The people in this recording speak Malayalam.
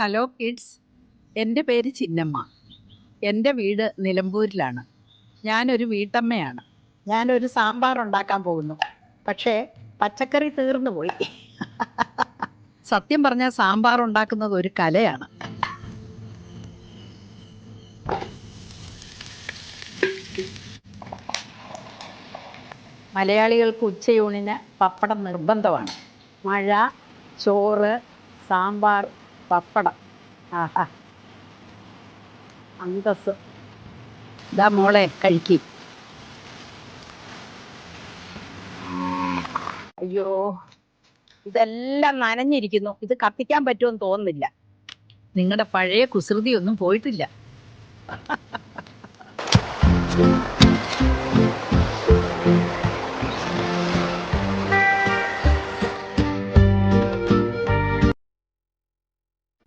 ഹലോ കിഡ്സ്, എൻ്റെ പേര് ചിന്നമ്മ. എൻ്റെ വീട് നിലമ്പൂരിലാണ്. ഞാനൊരു വീട്ടമ്മയാണ്. ഞാനൊരു സാമ്പാർ ഉണ്ടാക്കാൻ പോകുന്നു. പക്ഷേ പച്ചക്കറി തീർന്നു പോയി. സത്യം പറഞ്ഞാൽ സാമ്പാർ ഉണ്ടാക്കുന്നത് ഒരു കലയാണ്. മലയാളികൾക്ക് ഉച്ചയൂണിന് പപ്പടം നിർബന്ധമാണ്. മഴ, ചോറ്, സാമ്പാർ, പപ്പടം. ആഹാ, അന്തസ്. ഇതാ മോളെ, കഴിക്കി. അയ്യോ, ഇതെല്ലാം നനഞ്ഞിരിക്കുന്നു. ഇത് കത്തിക്കാൻ പറ്റുമെന്ന് തോന്നുന്നില്ല. നിങ്ങളുടെ പഴയ കുസൃതിയൊന്നും പോയിട്ടില്ല.